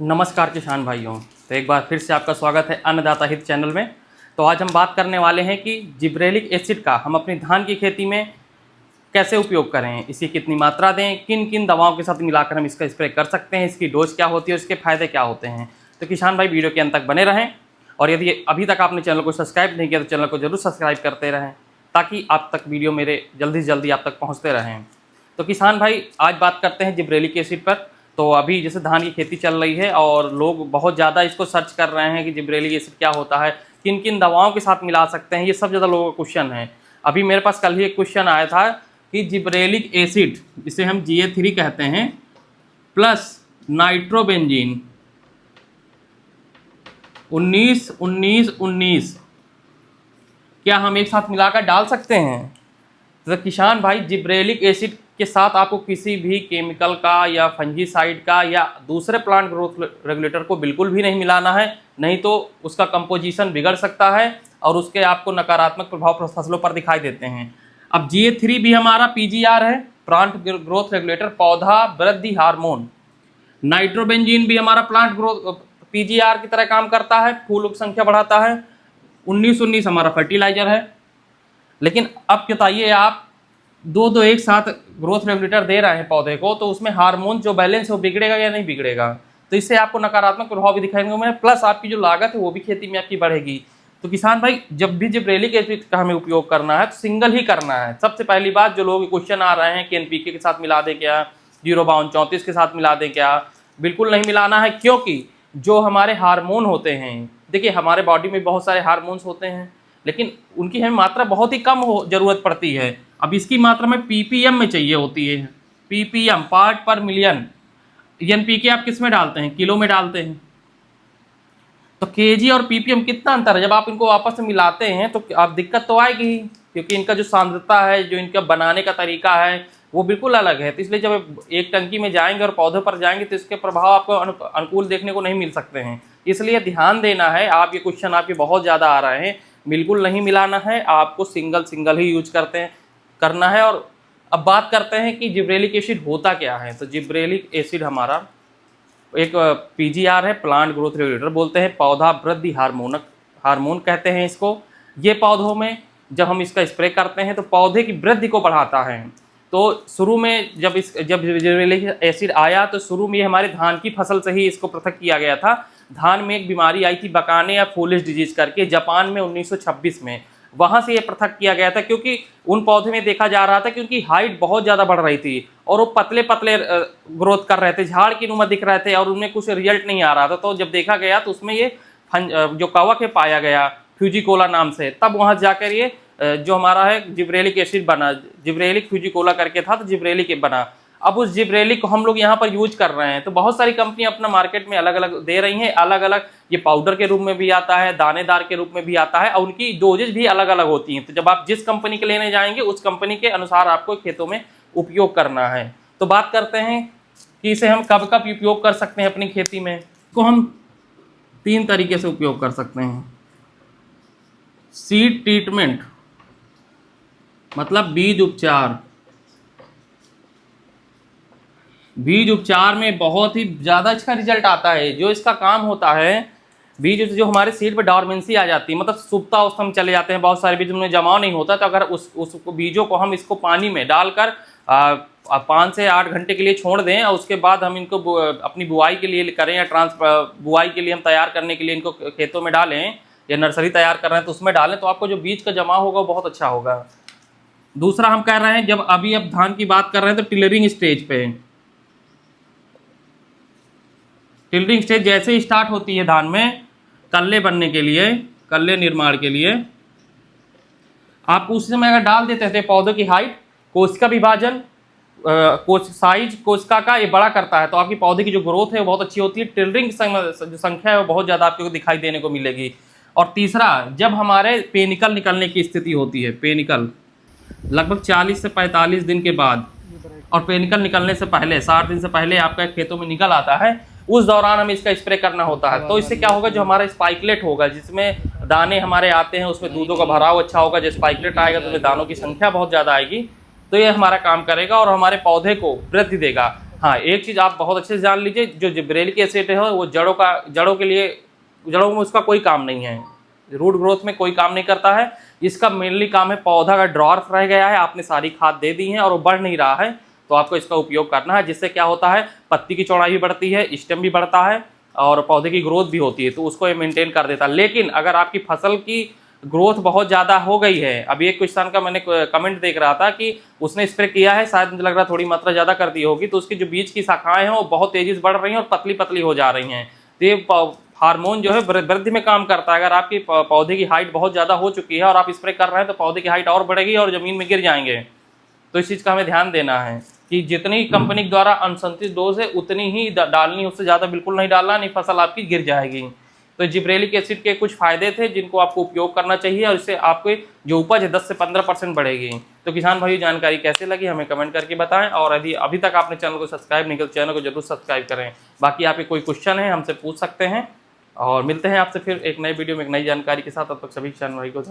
नमस्कार किसान भाइयों। तो एक बार फिर से आपका स्वागत है अन्नदाता हित चैनल में। तो आज हम बात करने वाले हैं कि जिब्रेलिक एसिड का हम अपनी धान की खेती में कैसे उपयोग करें, इसकी कितनी मात्रा दें, किन किन दवाओं के साथ मिलाकर हम इसका स्प्रे कर सकते हैं, इसकी डोज क्या होती है, उसके फ़ायदे क्या होते हैं। तो किसान भाई वीडियो के अंत तक बने रहें और यदि अभी तक आपने चैनल को सब्सक्राइब नहीं किया तो चैनल को जरूर सब्सक्राइब करते रहें ताकि आप तक वीडियो मेरे जल्दी से जल्दी आप तक पहुँचते रहें। तो किसान भाई आज बात करते हैं जिब्रेलिक एसिड पर। तो अभी जैसे धान की खेती चल रही है और लोग बहुत ज़्यादा इसको सर्च कर रहे हैं कि जिब्रेलिक एसिड क्या होता है, किन किन दवाओं के साथ मिला सकते हैं, ये सब ज़्यादा लोगों का क्वेश्चन है। अभी मेरे पास कल ही एक क्वेश्चन आया था कि जिब्रेलिक एसिड, जिसे हम GA3 कहते हैं, प्लस नाइट्रोबेंजीन 19-19-19 क्या हम एक साथ मिलाकर डाल सकते हैं। तो किसान भाई जिब्रेलिक एसिड के साथ आपको किसी भी केमिकल का या फंजीसाइड का या दूसरे प्लांट ग्रोथ रेगुलेटर को बिल्कुल भी नहीं मिलाना है, नहीं तो उसका कंपोजिशन बिगड़ सकता है और उसके आपको नकारात्मक प्रभाव फसलों पर दिखाई देते हैं। अब GA3 भी हमारा PGR है, प्लांट ग्रोथ रेगुलेटर, पौधा वृद्धि हार्मोन। नाइट्रोबेंजीन भी हमारा प्लांट ग्रोथ PGR की तरह काम करता है, फूलों की संख्या बढ़ाता है। 19-19 हमारा फर्टिलाइजर है। लेकिन अब बताइए आप दो एक साथ ग्रोथ रेगुलेटर दे रहे हैं पौधे को, तो उसमें हार्मोन जो बैलेंस है वो बिगड़ेगा या नहीं बिगड़ेगा। तो इससे आपको नकारात्मक प्रभाव भी दिखाई देंगे, प्लस आपकी जो लागत है वो भी खेती में आपकी बढ़ेगी। तो किसान भाई जब भी जिब्रेलिक एसिड का हमें उपयोग करना है तो सिंगल ही करना है। सबसे पहली बात, जो लोग क्वेश्चन आ रहे हैं कि NPK के साथ मिला दें क्या, 052-34 के साथ मिला दें क्या, बिल्कुल नहीं मिलाना है। क्योंकि जो हमारे हार्मोन होते हैं, देखिए हमारे बॉडी में बहुत सारे हार्मोन्स होते हैं, लेकिन उनकी हमें मात्रा बहुत ही कम जरूरत पड़ती है। अब इसकी मात्रा में PPM में चाहिए होती है, PPM पार्ट पर मिलियन। NPK आप किस में डालते हैं, किलो में डालते हैं। तो KG और PPM कितना अंतर है, जब आप इनको आपस में मिलाते हैं तो आप दिक्कत तो आएगी, क्योंकि इनका जो सांद्रता है, जो इनका बनाने का तरीका है वो बिल्कुल अलग है। तो इसलिए जब एक टंकी में जाएंगे और पौधे पर जाएंगे तो इसके प्रभाव आपको अनुकूल देखने को नहीं मिल सकते हैं। इसलिए ध्यान देना है। आप ये क्वेश्चन आपके बहुत ज़्यादा आ रहे हैं, बिल्कुल नहीं मिलाना है, आपको सिंगल ही यूज करना है। और अब बात करते हैं कि जिब्रेलिक एसिड होता क्या है। तो जिब्रेलिक एसिड हमारा एक PGR है, प्लांट ग्रोथ रेगुलेटर बोलते हैं, पौधा वृद्धि हार्मोन कहते हैं इसको। ये पौधों में जब हम इसका स्प्रे करते हैं तो पौधे की वृद्धि को बढ़ाता है। तो शुरू में जब जिब्रेलिक एसिड आया तो शुरू में हमारे धान की फसल से ही इसको पृथक किया गया था। धान में एक बीमारी आई थी बकाने या फूलिश डिजीज करके, जापान में 1926 में, वहाँ से ये पृथक किया गया था। क्योंकि उन पौधे में देखा जा रहा था कि उनकी हाइट बहुत ज़्यादा बढ़ रही थी और वो पतले पतले ग्रोथ कर रहे थे, झाड़ की नुमा दिख रहे थे और उनमें कुछ रिजल्ट नहीं आ रहा था। तो जब देखा गया तो उसमें ये जो कवक है पाया गया फ्यूजिकोला नाम से। तब वहाँ जाकर ये जो हमारा है जिब्रेलिक एसिड बना, जिब्रेलिक फ्यूजिकोला करके था तो जिब्रेलिक बना। अब उस जिब्रेलिक को हम लोग यहाँ पर यूज कर रहे हैं। तो बहुत सारी कंपनियां अपना मार्केट में अलग अलग दे रही हैं, अलग अलग। ये पाउडर के रूप में भी आता है, दानेदार के रूप में भी आता है और उनकी डोजेज भी अलग अलग होती हैं। तो जब आप जिस कंपनी के लेने जाएंगे उस कंपनी के अनुसार आपको खेतों में उपयोग करना है। तो बात करते हैं कि इसे हम कब कब उपयोग कर सकते हैं अपनी खेती में। इसको हम 3 तरीके से उपयोग कर सकते हैं। सीड ट्रीटमेंट मतलब बीज उपचार। बीज उपचार में बहुत ही ज़्यादा इसका रिजल्ट आता है। जो इसका काम होता है, बीज जो हमारे सीड पे डॉर्मेंसी आ जाती है, मतलब सुप्ता अवस्था में चले जाते हैं, बहुत सारे बीज में जमाव नहीं होता। तो अगर उस बीजों को हम इसको पानी में डालकर 5 से 8 घंटे के लिए छोड़ दें और उसके बाद हम इनको अपनी बुआई के लिए करें या बुआई के लिए हम तैयार करने के लिए इनको खेतों में डालें या नर्सरी तैयार कर रहे हैं तो उसमें डालें, तो आपको जो बीज का जमाव होगा वो बहुत अच्छा होगा। दूसरा हम कह रहे हैं, जब अभी अब धान की बात कर रहे हैं तो टिलरिंग स्टेज पे, टिलरिंग स्टेज जैसे ही स्टार्ट होती है धान में, कल्ले बनने के लिए, कल्ले निर्माण के लिए आप उस समय अगर डाल देते थे, पौधों की हाइट, कोशिका विभाजन, कोशिका का ये बड़ा करता है तो आपकी पौधे की जो ग्रोथ है वो बहुत अच्छी होती है। टिलरिंग जो संख्या है वो बहुत ज़्यादा आपको दिखाई देने को मिलेगी। और तीसरा, जब हमारे पेनिकल निकलने की स्थिति होती है, पेनिकल लगभग 40 से 45 दिन के बाद, और पेनिकल निकलने से पहले 60 दिन से पहले आपका खेतों में निकल आता है, उस दौरान हमें इसका स्प्रे करना होता है। तो इससे क्या होगा, जो हमारा स्पाइकलेट होगा, जिसमें दाने हमारे आते हैं, उसमें दूधों का भराव अच्छा होगा। जब स्पाइकलेट आएगा तो उसमें दानों की संख्या बहुत ज़्यादा आएगी, तो ये हमारा काम करेगा और हमारे पौधे को वृद्धि देगा। हाँ, एक चीज़ आप बहुत अच्छे से जान लीजिए, जो जिब्रेलिक एसिड है वो जड़ों में उसका कोई काम नहीं है, रूट ग्रोथ में कोई काम नहीं करता है। इसका मेनली काम है, पौधा का ड्वार्फ रह गया है, आपने सारी खाद दे दी है और वो बढ़ नहीं रहा है, तो आपको इसका उपयोग करना है। जिससे क्या होता है, पत्ती की चौड़ाई भी बढ़ती है, स्टेम भी बढ़ता है और पौधे की ग्रोथ भी होती है, तो उसको ये मेंटेन कर देता है। लेकिन अगर आपकी फसल की ग्रोथ बहुत ज़्यादा हो गई है, अभी एक किसान का मैंने कमेंट देख रहा था कि उसने स्प्रे किया है, शायद मुझे लग रहा थोड़ी मात्रा ज़्यादा कर दी होगी, तो उसकी जो बीज की शाखाएं हैं वो बहुत तेजी से बढ़ रही हैं और पतली पतली हो जा रही हैं। तो ये हार्मोन जो है वृद्धि में काम करता है। अगर आपकी पौधे की हाइट बहुत ज़्यादा हो चुकी है और आप स्प्रे कर रहे हैं, तो पौधे की हाइट और बढ़ेगी और ज़मीन में गिर जाएंगे। तो इस चीज़ का हमें ध्यान देना है कि जितनी कंपनी द्वारा अनुशंसित डोज है उतनी ही डालनी, उससे ज़्यादा बिल्कुल नहीं डालना, नहीं फसल आपकी गिर जाएगी। तो जिब्रेलिक एसिड के कुछ फायदे थे जिनको आपको उपयोग करना चाहिए और इससे आपके जो उपज है 10 से 15% बढ़ेगी। तो किसान भाई जानकारी कैसे लगी हमें कमेंट करके बताएं, और यदि अभी तक आपने चैनल को सब्सक्राइब नहीं किया तो चैनल को जरूर सब्सक्राइब करें। बाकी आपके कोई क्वेश्चन है हमसे पूछ सकते हैं, और मिलते हैं आपसे फिर एक नए वीडियो में एक नई जानकारी के साथ। तब तक सभी किसान भाई को